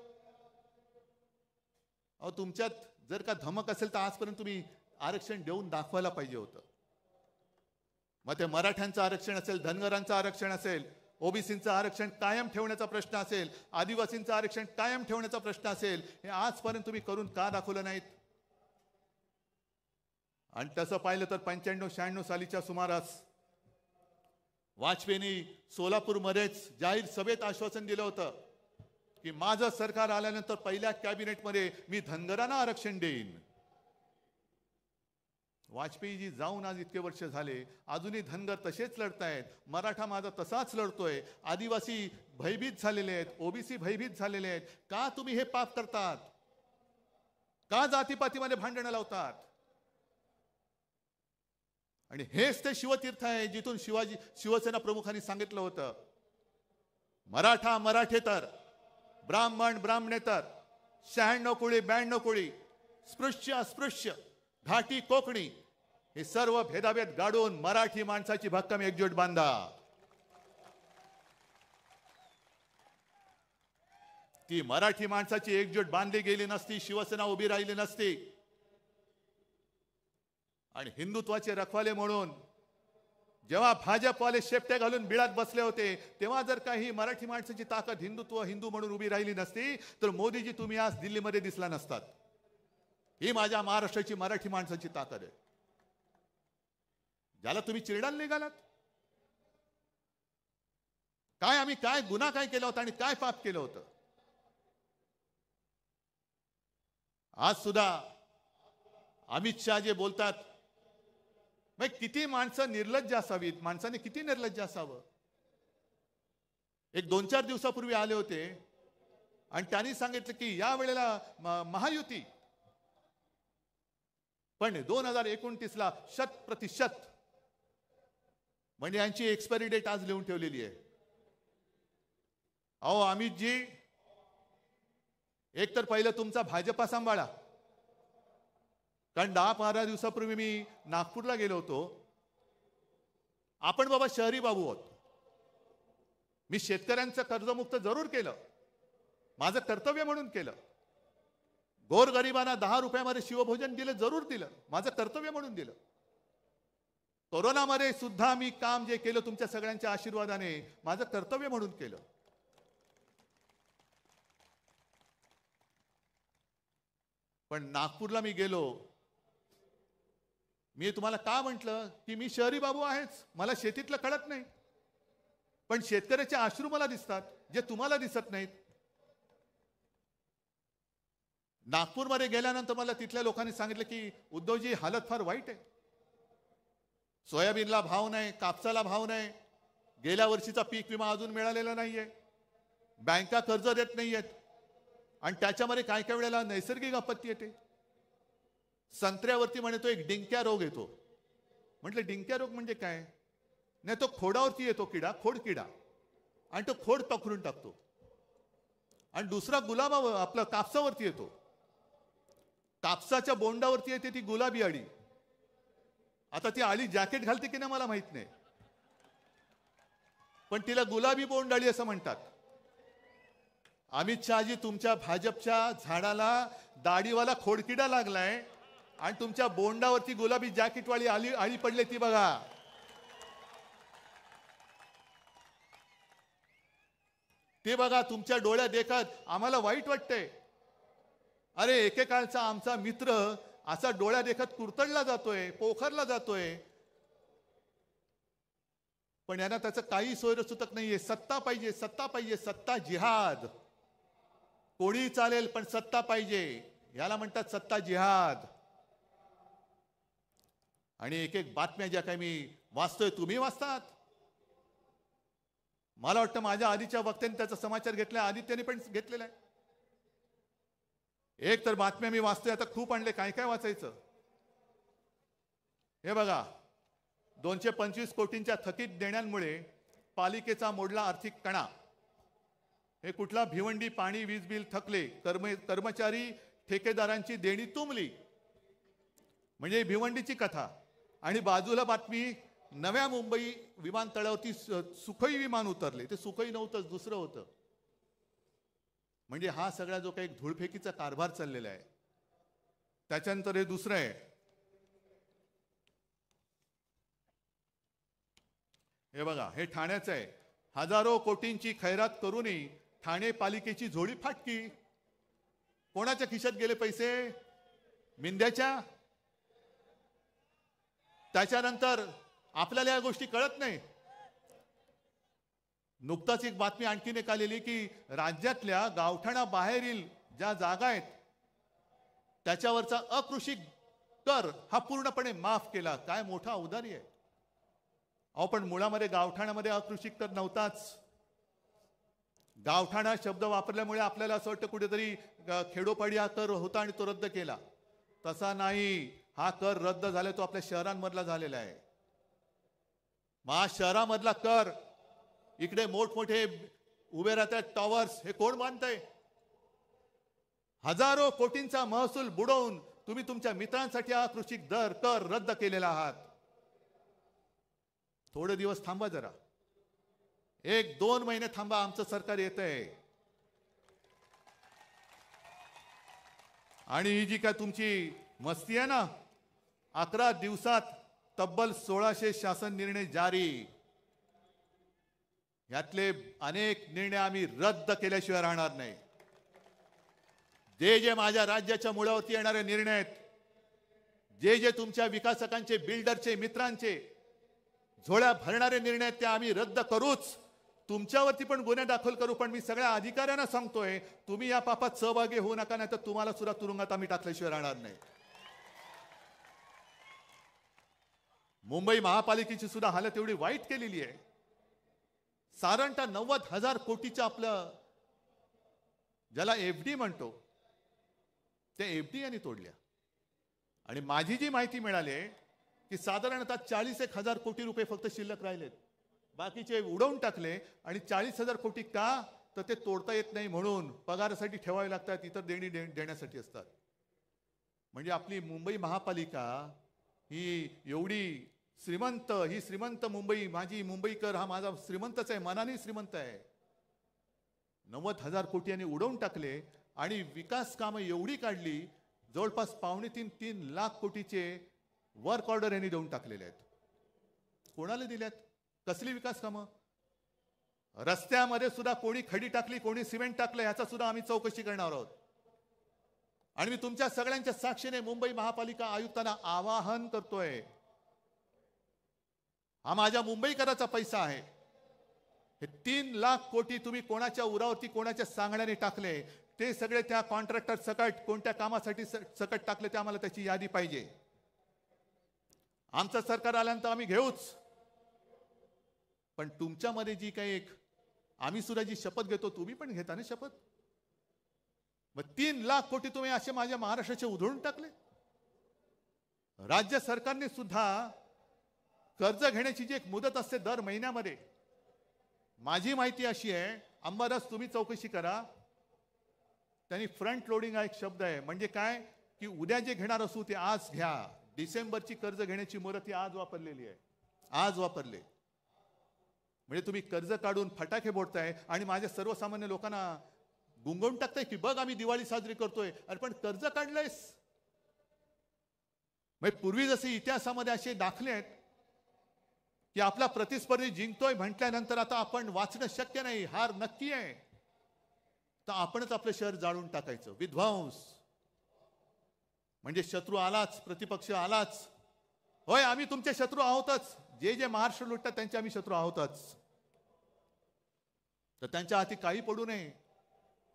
S2: अहो, तुमच्यात जर का धमक असेल तर आजपर्यंत तुम्ही आरक्षण देऊन दाखवायला पाहिजे होतं. मग ते मराठ्यांचं आरक्षण असेल, धनगरांचं आरक्षण असेल, ओबीसींचं आरक्षण कायम ठेवण्याचा प्रश्न असेल, आदिवासींचं आरक्षण कायम ठेवण्याचा प्रश्न असेल, हे आजपर्यंत तुम्ही करून का दाखवलं नाहीत? आणि तसं पाहिलं तर 95-96 सालीच्या सुमारास वाजपेयींनी सोलापूरमध्येच जाहीर सभेत आश्वासन दिलं होतं की माझं सरकार आल्यानंतर पहिल्या कॅबिनेटमध्ये मी धनगरांना आरक्षण देईन. वाजपेयीजी जाऊन आज इतके वर्ष झाले, अजूनही धनगर तसेच लढतायत. मराठा माझा तसाच लढतोय. आदिवासी भयभीत झालेले आहेत, ओबीसी भयभीत झालेले आहेत. का तुम्ही हे पाप करतात? का जातीपातीमध्ये भांडणं लावतात? आणि हेच ते शिवतीर्थ आहे जिथून शिवसेना प्रमुखांनी सांगितलं होतं, मराठा मराठेतर, ब्राह्मण ब्राह्मणेतर, 96 कोळी 92 कोळी, स्पृश्य अस्पृश्य, घाटी कोकणी, हे सर्व भेदाभेद गाडून मराठी माणसाची भक्कम एकजूट बांधा. ती मराठी माणसाची एकजूट बांधली गेली नसती, शिवसेना उभी राहिली नसती. आणि हिंदुत्वाचे रखवाले म्हणून जेव्हा भाजपवाले शेपटे घालून बिळात बसले होते, तेव्हा जर काही मराठी माणसाची ताकद हिंदू म्हणून उभी राहिली नसती, तर मोदीजी तुम्ही आज दिल्लीमध्ये दिसला नसतात. ही माझ्या महाराष्ट्राची मराठी माणसाची ताकद आहे. ज्याला तुम्ही चिरडायला निघालात, काय आम्ही काय गुन्हा काय केला होता आणि काय पाप केलं होतं? आज सुद्धा अमित शहा जे बोलतात, किती माणसं निर्लज्ज असावीत, माणसाने किती निर्लज्ज असावं. एक 2-4 दिवसापूर्वी आले होते आणि त्यांनी सांगितलं की या वेळेला महायुती, पण 2029ला 100% म्हणजे यांची एक्सपायरी डेट आज लिहून ठेवलेली आहे. अहो अमितजी, एक तर पहिलं तुमचा भाजपा सांभाळा. कारण 10-12 दिवसापूर्वी मी नागपूरला गेलो होतो. आपण बाबा शहरी बाबू आहोत. मी शेतकऱ्यांचं कर्जमुक्त जरूर केलं, माझं कर्तव्य म्हणून केलं. गोरगरिबांना 10 रुपयामध्ये शिवभोजन दिलं, जरूर दिलं, माझं कर्तव्य म्हणून दिलं. कोरोनामध्ये सुद्धा मी काम जे केलं तुमच्या सगळ्यांच्या आशीर्वादाने, माझं कर्तव्य म्हणून केलं. पण नागपूरला मी गेलो, मी तुम्हाला का म्हटलं की मी शहरी बाबू आहेच, मला शेतीतलं कळत नाही. पण शेतकऱ्याचे अश्रू मला दिसतात, जे तुम्हाला दिसत नाहीत. नागपूरमध्ये गेल्यानंतर मला तिथल्या लोकांनी सांगितलं की उद्धवजी हालत फार वाईट आहे. सोयाबीनला भाव नाही, कापसाला भाव नाही, गेल्या वर्षीचा पीक विमा अजून मिळालेला नाहीये, बँका कर्ज देत नाहीयेत, आणि त्याच्यामध्ये काय काय वेळेला नैसर्गिक आपत्ती येते. संत्र्यावरती म्हणतो एक डिंक्या रोग येतो. म्हटलं डिंक्या रोग म्हणजे काय? नाही, तो खोडावरती येतो किडा, खोड किडा, आणि तो खोड पकडून टाकतो. आणि दुसरा गुलाबा आपलं कापसावरती येतो, कापसाच्या बोंडावरती येते ती गुलाबी अळी. आता ती अळी जॅकेट घालते की नाही मला माहित नाही, पण तिला गुलाबी बोंड अळी असं म्हणतात. अमित शहाजी, तुमच्या भाजपच्या झाडाला दाढीवाला खोडकिडा लागलाय आणि तुमच्या बोंडावरती गुलाबी जॅकेटवाली अळी पडली, ती बघा. ते बघा तुमच्या डोळ्यात देखत आम्हाला वाईट वाटतंय. अरे एकेकाळचा आमचा मित्र असा डोळ्या देखत कुरतडला जातोय, पोखरला जातोय, पण यांना त्याचं काही सोयरसुतक नाहीये. सत्ता पाहिजे, सत्ता पाहिजे, सत्ता जिहाद. कोणी चालेल पण सत्ता पाहिजे, याला म्हणतात सत्ता जिहाद. आणि एक एक बातम्या ज्या काही मी वाचतोय, तुम्ही वाचतात. मला वाटतं माझ्या आधीच्या वक्त्यांनी त्याचा समाचार घेतलाय, आदित्यने पण घेतलेला आहे. एक तर बातम्या मी वाचतोय, आता खूप आणले, काय काय वाचायचं. हे बघा, 225 कोटींच्या थकीत देण्यांमुळे पालिकेचा मोडला आर्थिक कणा. हे कुठला? भिवंडी पाणी वीज बिल थकले, कर्मचारी ठेकेदारांची देणी तुंबली, म्हणजे भिवंडीची कथा. आणि बाजूला बातमी, नव्या मुंबई विमानतळावरती सुखोई विमान उतरले. ते सुखोई नव्हतंच, दुसरं होतं. म्हणजे हा सगळा जो काही धूळफेकीचा कारभार चाललेला आहे, त्याच्यानंतर हे दुसरं आहे. हे बघा, हे ठाण्याचं आहे. हजारो कोटींची खैरात करूनही ठाणे पालिकेची झोळी फाटकी. कोणाच्या खिशात गेले पैसे? मिंद्याच्या. त्याच्यानंतर आपल्याला या गोष्टी कळत नाही. नुकताच एक बातमी आणखीन एक आलेली की राज्यातल्या गावठाणा बाहेरील ज्या जागा आहेत त्याच्यावरचा अकृषी कर हा पूर्णपणे माफ केला. काय मोठा औदार्य आहे. अहो पण मुळामध्ये गावठाणामध्ये अकृषी कर नव्हताच. गावठाणा शब्द वापरल्यामुळे आपल्याला असं वाटतं कुठेतरी खेडोपाडी हा कर होता आणि तो रद्द केला. तसा नाही. हा कर रद्द झाला तो आपल्या शहरांमधला झालेला आहे. शहरामधला कर इकडे मोठमोठे उभे राहतात टॉवर्स, हे कोण बांधतंय? हजारो कोटींचा महसूल बुडवून तुम्ही तुमच्या मित्रांसाठी हा कृषी कर रद्द केलेला आहात. थोडे दिवस थांबा जरा, 1-2 महिने थांबा. आमचं सरकार येतंय. आणि ही जी काय तुमची मस्ती आहे ना, 11 दिवसात तब्बल 1600 शासन निर्णय जारी. यातले अनेक निर्णय आम्ही रद्द केल्याशिवाय राहणार नाही. जे माझ्या राज्याच्या मुळावरती येणारे निर्णय आहेत, जे तुमच्या विकासकांचे, बिल्डरचे, मित्रांचे झोळ्या भरणारे निर्णय आहेत, ते आम्ही रद्द करूच. तुमच्यावरती पण गुन्हे दाखल करू. पण मी सगळ्या अधिकाऱ्यांना सांगतोय, तुम्ही या पापात सहभागी होऊ नका, नाही तर तुम्हाला सुद्धा तुरुंगात आम्ही टाकल्याशिवाय राहणार नाही. मुंबई महापालिकेची सुद्धा हालत एवढी वाईट केलेली आहे. साधारणतः 90,000 कोटीचं आपलं ज्याला एफडी म्हणतो, ते एफडी यांनी तोडल्या. आणि माझी जी माहिती मिळाली की साधारणतः 40,000 कोटी रुपये फक्त शिल्लक राहिलेत. बाकीचे उडवून टाकले. आणि 40,000 कोटी का? तर ते तोडता येत नाही म्हणून पगारासाठी ठेवावे लागतात, इतर देणी देण्यासाठी असतात. म्हणजे आपली मुंबई महापालिका ही एवढी श्रीमंत, ही श्रीमंत मुंबई, माझी मुंबईकर हा माझा श्रीमंतच आहे, मनाने श्रीमंत आहे. 90,000 कोटी यांनी उडवून टाकले. आणि विकास कामं एवढी काढली, जवळपास 2.5-3 लाख कोटीचे वर्क ऑर्डर यांनी देऊन टाकलेले आहेत. कोणाला दिल्यात? कसली विकास कामं? रस्त्यामध्ये सुद्धा कोणी खडी टाकली, कोणी सिमेंट टाकलं, याचा सुद्धा आम्ही चौकशी करणार आहोत. आणि मी तुमच्या सगळ्यांच्या साक्षीने मुंबई महापालिका आयुक्तांना आवाहन करतोय, हा माझ्या मुंबईकराचा पैसा आहे. हे 3 लाख कोटी तुम्ही कोणाच्या उरावरती, कोणाच्या सांगण्याने टाकले, ते सगळे त्या कॉन्ट्रॅक्टर सकट कोणत्या कामासाठी सकट टाकले, ते आम्हाला त्याची यादी पाहिजे. आमचं सरकार आल्यानंतर आम्ही घेऊच. पण तुमच्यामध्ये जी काही एक आम्ही सुद्धा जी शपथ घेतो, तुम्ही पण घेता ना शपथ. मग 3 लाख कोटी तुम्ही असे माझ्या महाराष्ट्राचे उधळून टाकले. राज्य सरकारने सुद्धा कर्ज घेण्याची जी एक मुदत असते दर महिन्यामध्ये, माझी माहिती अशी आहे, अंबादास तुम्ही चौकशी करा, त्यांनी फ्रंट लोडिंग हा एक शब्द आहे. म्हणजे काय की उद्या जे घेणार असू ते आज घ्या. डिसेंबरची कर्ज घेण्याची मुदत ही आज वापरलेली आहे, आज वापरले. म्हणजे तुम्ही कर्ज काढून फटाके फोडताय आणि माझ्या सर्वसामान्य लोकांना गुंगवून टाकताय की बघ आम्ही दिवाळी साजरी करतोय. अरे पण कर्ज काढलंयस. म्हणजे पूर्वी जसे इतिहासामध्ये असे दाखले आहेत की आपला प्रतिस्पर्धी जिंकतोय म्हटल्यानंतर आता आपण वाचणं शक्य नाही, हार नक्की आहे, तर आपणच आपलं शहर जाळून टाकायचं. विध्वंस म्हणजे शत्रू आलाच, प्रतिपक्ष आलाच. होय आम्ही तुमचे शत्रू आहोतच. जे महाराष्ट्र लुटतात त्यांचे आम्ही शत्रू आहोतच. तर त्यांच्या हाती काही पडू नये,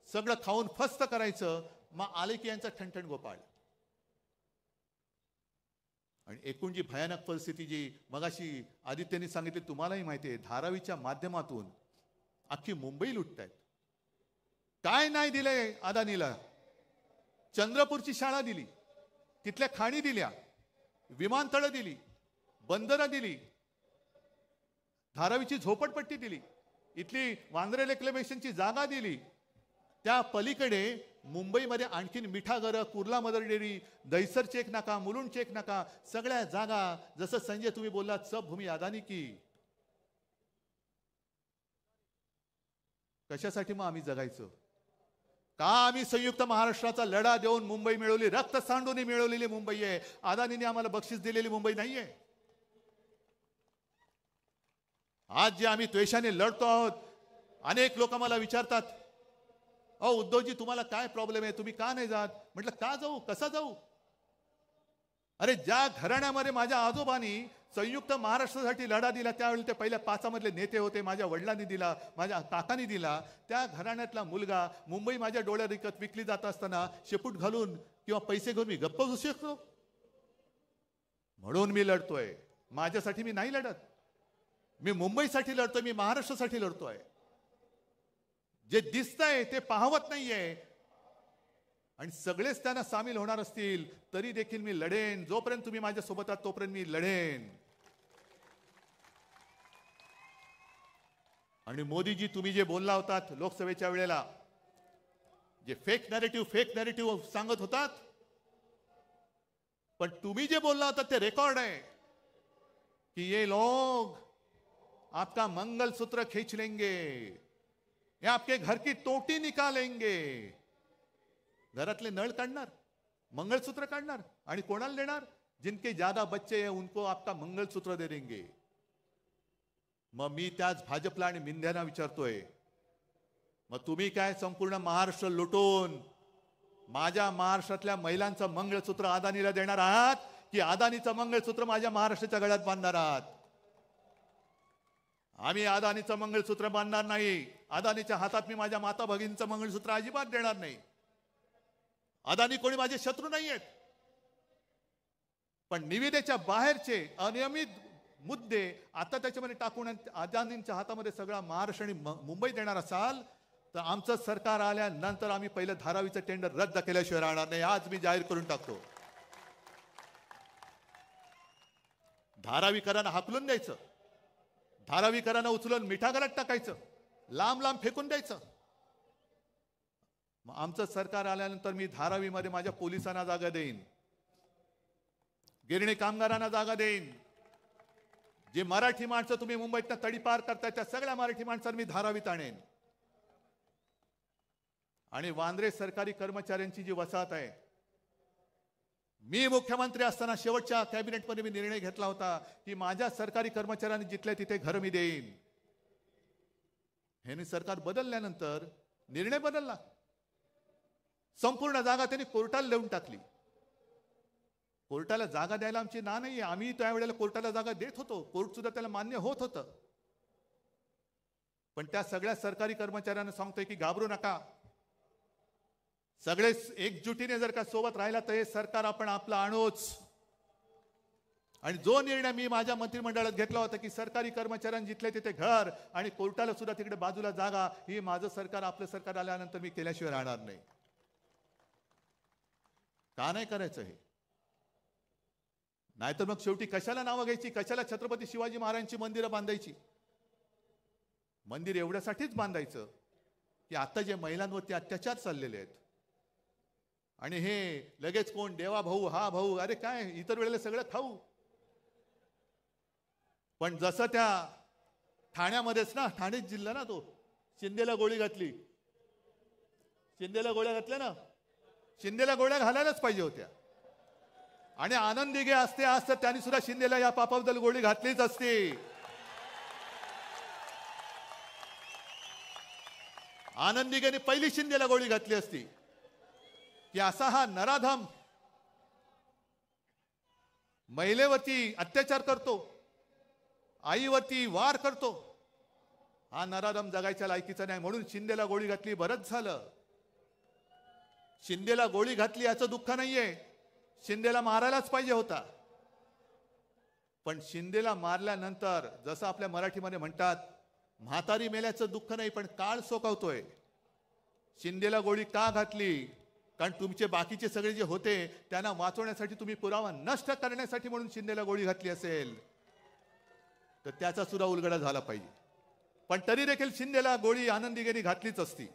S2: सगळं खाऊन फस्त करायचं. मग आले की यांचा ठणठण गोपाळ. आणि एकूण जी भयानक परिस्थिती जी मगाशी आदित्यने सांगितली, तुम्हालाही माहिती आहे, धारावीच्या माध्यमातून अख्खी मुंबई लुटतायत. काय नाही दिलंय अदानीला? चंद्रपूरची शाळा दिली, तिथल्या खाणी दिल्या, विमानतळं दिली, बंदरं दिली, धारावीची झोपडपट्टी दिली, इथली वांद्रे रेक्लेमेशनची जागा दिली. त्या पलीकडे मुंबईमध्ये आणखीन मिठागरं, Kurla Mother Dairy, Dahisar check Naka, Mulund check नाका, सगळ्या जागा. जसं संजय तुम्ही बोललात, सब भूमी अदानी की. कशासाठी मग आम्ही जगायचं? का आम्ही संयुक्त महाराष्ट्राचा लढा देऊन मुंबई मिळवली? रक्त सांडून मिळवलेली मुंबई आहे. अदानीने आम्हाला बक्षीस दिलेली मुंबई नाहीये. आज जे आम्ही द्वेषाने लढतो आहोत, अनेक लोक मला विचारतात, अहो उद्धवजी तुम्हाला काय प्रॉब्लेम आहे, तुम्ही का नाही जात? म्हटलं का जाऊ, कसा जाऊ? अरे ज्या घराण्यामध्ये माझ्या आजोबांनी संयुक्त महाराष्ट्रासाठी लढा दिला, त्यावेळी ते पहिल्या 5 मधले नेते होते, माझ्या वडिलांनी दिला, माझ्या काकांनी दिला, त्या घराण्यातला मुलगा मुंबई माझ्या डोळ्यात विकली जात असताना शेपूट घालून किंवा पैसे घेऊन मी गप्प बसू शकतो? म्हणून मी लढतोय. माझ्यासाठी मी नाही लढत. मी मुंबईसाठी लढतोय, मी महाराष्ट्रासाठी लढतोय. जे दिसतंय ते पाहवत नाहीये आणि सगळेच त्यांना सामील होणार असतील तरी देखील मी लढेन. जोपर्यंत तुम्ही माझ्या सोबत आहात तोपर्यंत मी लढेन. आणि मोदीजी, तुम्ही जे बोलला होतात लोकसभेच्या वेळेला, जे फेक नॅरेटिव्ह सांगत होतात, पण तुम्ही जे बोलला होता ते रेकॉर्ड आहे कि ये लोग आपका मंगलसूत्र खींच लेंगे, ये आपके घर की टोटी निकालेंगे. घरातले नळ काढणार, मंगलसूत्र काढणार आणि कोणाला देणार? जिनके ज्यादा बच्चे हैं उनको आपका मंगलसूत्र दे देंगे. मग मी त्याच भाजपला आणि मिंध्यांना विचारतोय, मग तुम्ही काय संपूर्ण महाराष्ट्र लुटून माझ्या महाराष्ट्रातल्या महिलांचं मंगळसूत्र अदानीला देणार आहात की अदानीचं मंगळसूत्र माझ्या महाराष्ट्राच्या गळ्यात बांधणार आहात? आम्ही अदानीचं मंगळसूत्र बांधणार नाही. अदानीच्या हातात मी माझ्या माता भगिनीचं मंगळसूत्र अजिबात देणार नाही. अदानी कोणी माझे शत्रू नाही आहेत, पण निविदेच्या बाहेरचे अनियमित मुद्दे आता त्याच्यामध्ये टाकून अदानींच्या हातामध्ये सगळा महाराष्ट्र आणि मुंबई देणार असाल तर आमचं सरकार आल्यानंतर आम्ही पहिलं धारावीचं टेंडर रद्द केल्याशिवाय राहणार नाही. आज मी जाहीर करून टाकतो. धारावीकरांना हाकलून द्यायचं, धारावीकरांना उचलून मिठागरात टाकायचं, लांब लांब फेकून द्यायचं. मग आमचं सरकार आल्यानंतर मी धारावीमध्ये माझ्या पोलिसांना जागा देईन, गिरणी कामगारांना जागा देईन. जे मराठी माणसं तुम्ही मुंबईतनं तडीपार करताय त्या सगळ्या मराठी माणसांना मी धारावीत आणेन. आणि वांद्रे सरकारी कर्मचाऱ्यांची जी वसाहत आहे, मी मुख्यमंत्री असताना शेवटच्या कॅबिनेटमध्ये मी निर्णय घेतला होता की माझ्या सरकारी कर्मचाऱ्यांनी जिथल्या तिथे घर मी देईन. हे सरकार बदलल्यानंतर निर्णय बदलला. संपूर्ण जागा त्यांनी कोर्टाला देऊन टाकली. कोर्टाला जागा द्यायला आमची ना नाहीये. आम्ही त्यावेळेला कोर्टाला जागा देत होतो, कोर्ट सुद्धा त्याला मान्य होत होतं. पण त्या सगळ्या सरकारी कर्मचाऱ्यांना सांगतोय की घाबरू नका, सगळे एकजुटीने जर का सोबत राहिला तर हे सरकार आपण आपलं आणूच. आणि जो निर्णय मी माझ्या मंत्रिमंडळात घेतला होता की सरकारी कर्मचाऱ्यांनी जिथले तिथे घर आणि कोर्टाला सुद्धा तिकडे बाजूला जागा, ही माझं सरकार आपलं सरकार आल्यानंतर मी केल्याशिवाय राहणार नाही. का नाही करायचं हे? नाहीतर मग शेवटी कशाला नावं घ्यायची, कशाला छत्रपती शिवाजी महाराजांची मंदिरं बांधायची? मंदिर एवढ्यासाठीच बांधायचं की आता जे महिलांवरती अत्याचार चाललेले आहेत आणि हे लगेच कोण देवा भाऊ हा भाऊ, अरे काय इतर वेळेला सगळं खाऊ. पण जसं त्या ठाण्यामध्येच ना, ठाणे जिल्हा ना, तो शिंदेला गोळी घातली, शिंदेला गोळ्या घातल्या ना, शिंदेला गोळ्या घालायलाच पाहिजे होत्या. आणि आनंद दिघे असते आज तर त्यांनी सुद्धा शिंदेला या पापाबद्दल गोळी घातलीच असते. आनंद दिघेने पहिली शिंदेला गोळी घातली असती की असा हा नराधम महिलेवरती अत्याचार करतो, आईवरती वार करतो, हा नराधम जगायच्या लायकीचा नाही. म्हणून शिंदेला गोळी घातली, बरंच झालं. शिंदेला गोळी घातली याचं दुःख नाहीये, शिंदेला मारायलाच पाहिजे होता. पण शिंदेला मारल्यानंतर जसं आपल्या मराठीमध्ये म्हणतात, म्हातारी मेल्याचं दुःख नाही पण काळ सोकावतोय. शिंदेला गोळी का घातली? कारण तुमचे बाकीचे सगळे जे होते त्यांना वाचवण्यासाठी, तुम्ही पुरावा नष्ट करण्यासाठी म्हणून शिंदेला गोळी घातली असेल तर त्याचा सुद्धा उलगडा झाला पाहिजे. पण तरी देखील शिंदेला गोळी आनंद दिघेने घातलीच असती.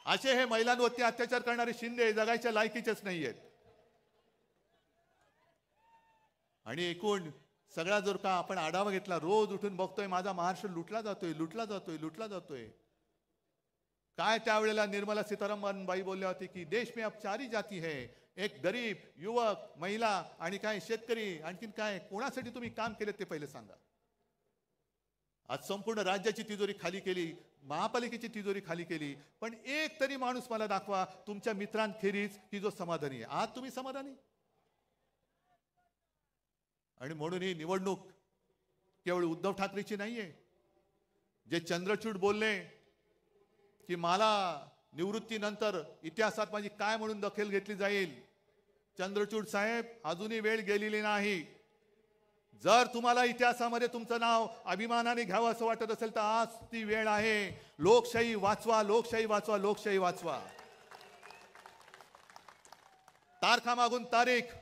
S2: असे हे महिलांवरती अत्याचार करणारे शिंदे जगायच्या लायकीचेच नाहीयेत. आणि एकूण सगळा जर का आपण आढावा घेतला, रोज उठून बघतोय माझा महाराष्ट्र लुटला जातोय, लुटला जातोय, लुटला जातोय. काय त्यावेळेला निर्मला सीतारामन बाई बोलल्या होती की देश में अब 4 जाती है, एक गरीब, युवक, महिला आणि काय शेतकरी. आणखीन काय? कोणासाठी तुम्ही काम केले ते पहिले सांगा. आज संपूर्ण राज्याची तिजोरी खाली केली, महापालिकेची तिजोरी खाली केली, पण एक तरी माणूस मला दाखवा तुमच्या मित्रांखेरीज की जो समाधानी आहे. आज तुम्ही समाधानी? आणि म्हणून ही निवडणूक केवळ उद्धव ठाकरेची नाहीये. जे चंद्रचूड बोलले की मला निवृत्तीनंतर इतिहासात माझी काय म्हणून दखल घेतली जाईल, चंद्रचूड साहेब अजूनही वेळ गेलेली नाही. जर तुम्हाला इतिहासामध्ये तुमचं नाव अभिमानाने घ्यावं असं वाटत असेल तर आज ती वेळ आहे. लोकशाही वाचवा, लोकशाही वाचवा, लोकशाही वाचवा. तारखा मागून तारीख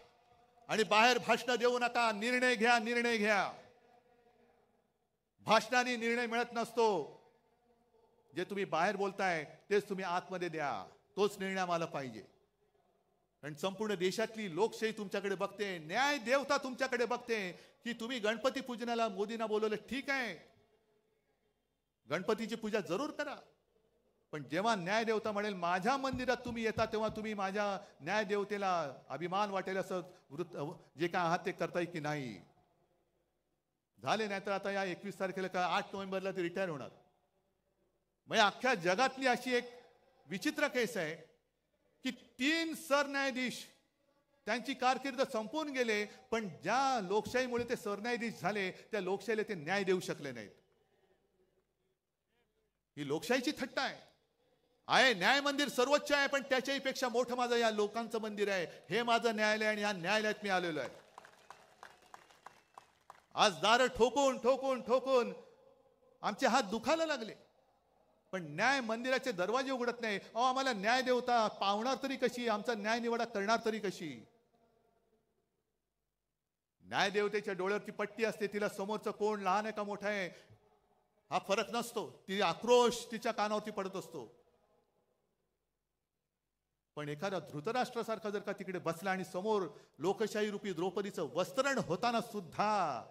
S2: आणि बाहेर भाषण देऊ नका. निर्णय घ्या, निर्णय घ्या. भाषणाने निर्णय मिळत नसतो. जे तुम्ही बाहेर बोलताय तेच तुम्ही आतमध्ये द्या. तोच निर्णय आम्हाला पाहिजे. कारण संपूर्ण देशातली लोकशाही तुमच्याकडे बघते, न्याय देवता तुमच्याकडे बघते की तुम्ही गणपती पूजनाला मोदींना बोलवलं, ठीक आहे, गणपतीची पूजा जरूर करा, पण जेव्हा न्याय देवता म्हणेल माझ्या मंदिरात तुम्ही येता तेव्हा तुम्ही माझ्या न्याय देवतेला अभिमान वाटेल असं जे काय आहात ते करताय की नाही. झाले नाही तर आता या 21 तारखेला का 8 नोव्हेंबरला ते रिटायर होणार. म्हणजे अख्ख्या जगातली अशी एक विचित्र केस आहे की 3 सरन्यायाधीश त्यांची कारकीर्द संपून गेले, पण ज्या लोकशाहीमुळे ते सरन्यायाधीश झाले त्या लोकशाहीला ते न्याय देऊ शकले नाहीत. ही लोकशाहीची थट्टा आहे. न्याय मंदिर सर्वोच्च आहे, पण त्याच्याही पेक्षा मोठं माझं या लोकांचं मंदिर आहे. हे माझं न्यायालय आणि या न्यायालयात मी आलेलो आहे. आज दार ठोकून ठोकून ठोकून आमचे हात दुखायला लागले, पण न्याय मंदिराचे दरवाजे उघडत नाही. आम्हाला न्याय देवता पावणार तरी कशी, आमचा न्याय निवाडा करणार तरी कशी. न्याय देवतेच्या डोळ्यावरती पट्टी असते, तिला समोरचं कोण लहान आहे का मोठा आहे हा फरक नसतो. ती आक्रोश तिच्या कानावरती पडत असतो. पण एखादा धृतराष्ट्रासारखा जर का तिकडे बसला आणि समोर लोकशाही रूपी द्रौपदीचं वस्त्रण होताना सुद्धा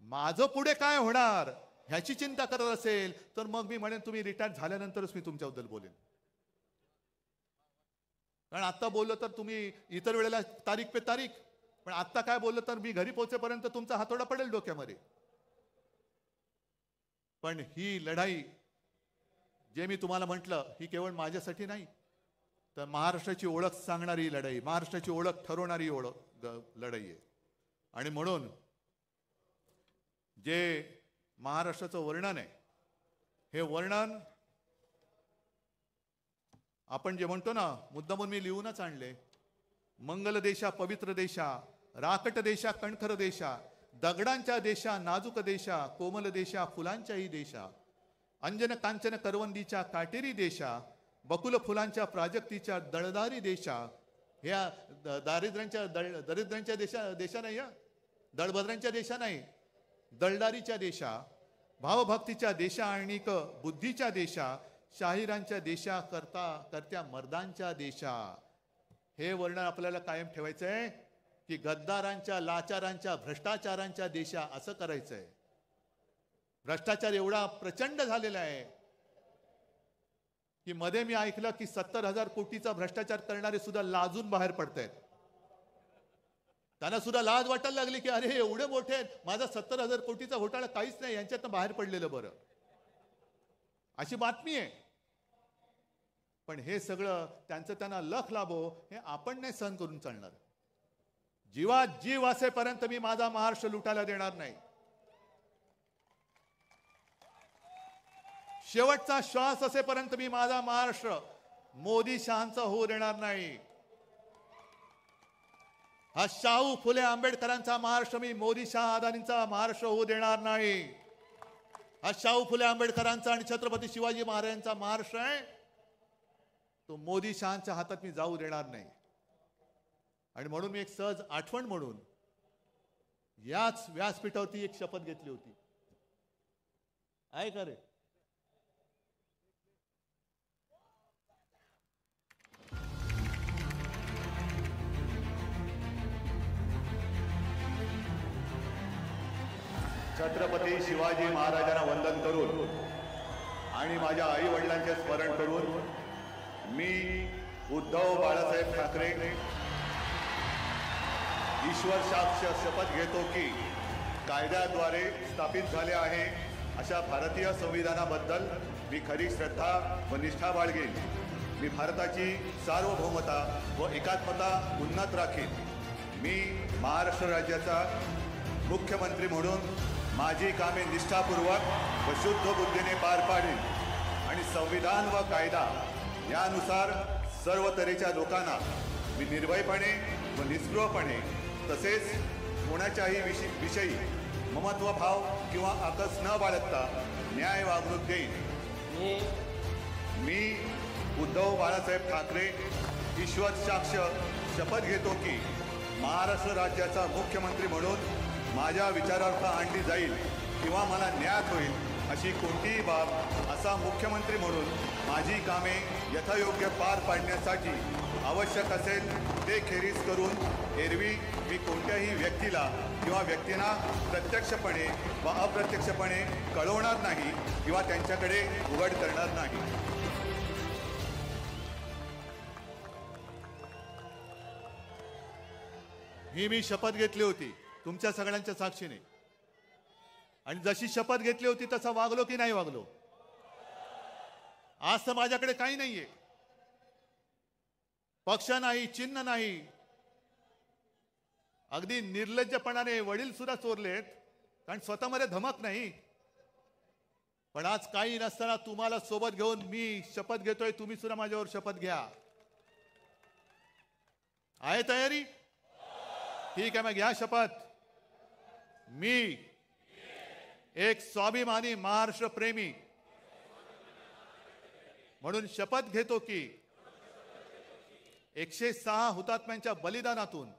S2: माझं पुढे काय होणार ह्याची चिंता करत असेल तर मग मी म्हणेन तुम्ही रिटायर झाल्यानंतरच मी तुमच्याबद्दल बोलेन. कारण आता बोललो तर तुम्ही इतर वेळेला तारीख पे तारीख, पण आता काय बोललो तर मी घरी पोहोचेपर्यंत तुमचा हातोडा पडेल डोक्यामध्ये. पण ही लढाई जे मी तुम्हाला म्हटलं ही केवळ माझ्यासाठी नाही, तर महाराष्ट्राची ओळख सांगणारी लढाई, महाराष्ट्राची ओळख ठरवणारी लढाई आहे. आणि म्हणून जे महाराष्ट्राचं वर्णन आहे हे वर्णन आपण जे म्हणतो ना, मुद्दामून मी लिहूनच आणले. मंगल देशा पवित्र देशा, राकट देशा कणखर देशा, दगडांच्या देशा नाजूक देशा, कोमल देशा फुलांच्याही देशा, अंजन कांचन करवंदीच्या काटेरी देशा, बकुल फुलांच्या प्राजक्तीच्या दळदारी देशा. ह्या दरिद्रांच्या देशा नाही, दळभद्रांच्या देशा नाही, दळदारीच्या देशा, भावभक्तीच्या देशा आणि बुद्धीच्या देशा, शाहिरांच्या देशा, करत्या मर्दांच्या देशा. हे वर्णन आपल्याला कायम ठेवायचं आहे की गद्दारांच्या, लाचारांच्या, भ्रष्टाचारांच्या देशा असं करायचंय. भ्रष्टाचार एवढा प्रचंड झालेला आहे की मध्ये मी ऐकलं की 70,000 कोटीचा भ्रष्टाचार करणारे सुद्धा लाजून बाहेर पडतायत. त्यांना सुद्धा लाज वाटायला लागली की अरे एवढे मोठे आहेत, माझा 70,000 कोटीचा घोटाळा काहीच नाही, यांच्यातनं बाहेर पडलेलं बरं, अशी बातमी आहे. पण हे सगळं त्यांना लख लाभो हे आपण नाही सहन करून चालणार. जीवात जीव असेपर्यंत मी माझा महाराष्ट्र लुटायला देणार नाही. शेवटचा श्वास असेपर्यंत मी माझा महाराष्ट्र मोदी शहांचा होऊ देणार नाही. हा शाहू फुले आंबेडकरांचा महाराष्ट्र मी मोदी शाह अदानींचा महाराष्ट्र होऊ देणार नाही. हा शाहू फुले आंबेडकरांचा आणि छत्रपती शिवाजी महाराजांचा महाराष्ट्र आहे, तो मोदी शहांच्या हातात मी जाऊ देणार नाही. आणि म्हणून मी एक सहज आठवण म्हणून याच व्यासपीठावरती एक शपथ घेतली होती. आहे का रे? छत्रपती शिवाजी महाराजांना वंदन करून आणि माझ्या आई वडिलांचे स्मरण करून मी उद्धव बाळासाहेब ठाकरे ईश्वर साक्ष शपथ घेतो की कायद्याद्वारे स्थापित झाले आहे अशा भारतीय संविधानाबद्दल मी खरी श्रद्धा व निष्ठा बाळगेन. मी भारताची सार्वभौमता व एकात्मता उन्नत राखीन. मी महाराष्ट्र राज्याचा मुख्यमंत्री म्हणून माझी कामे निष्ठापूर्वक व शुद्ध बुद्धीने पार पाडेन आणि संविधान व कायदा यानुसार सर्व तऱ्हेच्या लोकांना मी निर्भयपणे व निस्पृहपणे तसेच कोणाच्याही विषयी ममत्वभाव किंवा आकस न बाळगता न्याय वागणूक देईन. मी उद्धव बाळासाहेब ठाकरे ईश्वर साक्ष शपथ घेतो की महाराष्ट्र राज्याचा मुख्यमंत्री म्हणून माझ्या विचारार्थ आणली जाईल किंवा मला ज्ञात होईल अशी कोणतीही बाब असा मुख्यमंत्री म्हणून माझी कामे यथायोग्य पार पाडण्यासाठी आवश्यक असेल ते खेरीज करून एरवी मी कोणत्याही व्यक्तीला किंवा व्यक्तींना प्रत्यक्षपणे व अप्रत्यक्षपणे कळवणार नाही किंवा त्यांच्याकडे उघड करणार नाही. ही मी शपथ घेतली होती तुमच्या सगळ्यांच्या साक्षीने आणि जशी शपथ घेतली होती तसा वागलो की नाही वागलो. आज तर माझ्याकडे काही नाहीये, पक्ष नाही, चिन्ह नाही. अगदी निर्लज्जपणाने वडील सुद्धा चोरलेत कारण स्वतःमध्ये धमक नाही. पण आज काही नसताना तुम्हाला सोबत घेऊन मी शपथ घेतोय. तुम्ही सुद्धा माझ्यावर शपथ घ्या. आहे तयारी? ठीक आहे, मग घ्या शपथ. मी एक स्वाभिमानी महाराष्ट्र प्रेमी म्हणून शपथ घेतो की 106 हुतात्म्यांच्या बलिदानातून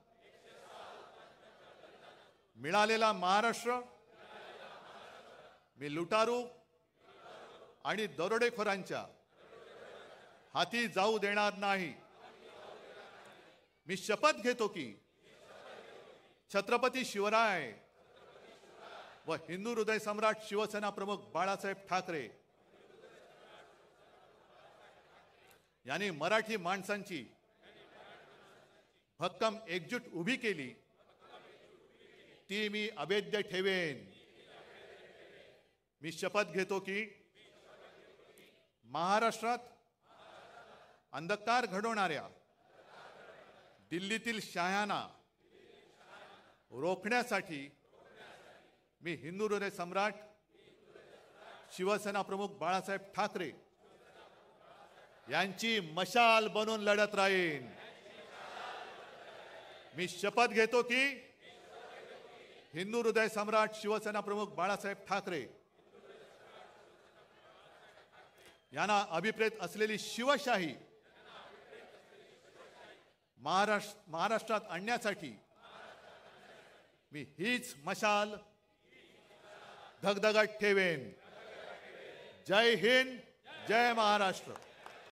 S2: मिळालेला महाराष्ट्र मी लुटारू आणि दरोडेखोरांच्या हाती जाऊ देणार नाही. मी शपथ घेतो की छत्रपती शिवराय व हिंदू हृदय सम्राट शिवसेना प्रमुख बाळासाहेब ठाकरे यांनी मराठी माणसांची भक्कम एकजूट उभी केली ती मी अभेद्य ठेवेन. मी शपथ घेतो की महाराष्ट्रात अंधकार घडवणाऱ्या दिल्लीतील शहायांना रोखण्यासाठी मी हिंदू हृदय सम्राट शिवसेना प्रमुख बाळासाहेब ठाकरे यांची मशाल बनून लढत राहीन. मी शपथ घेतो की हिंदू हृदय सम्राट शिवसेना प्रमुख बाळासाहेब ठाकरे यांना अभिप्रेत असलेली शिवशाही महाराष्ट्रात आणण्यासाठी मी हीच मशाल धगधगत ठेवेन. जय हिंद, जय महाराष्ट्र.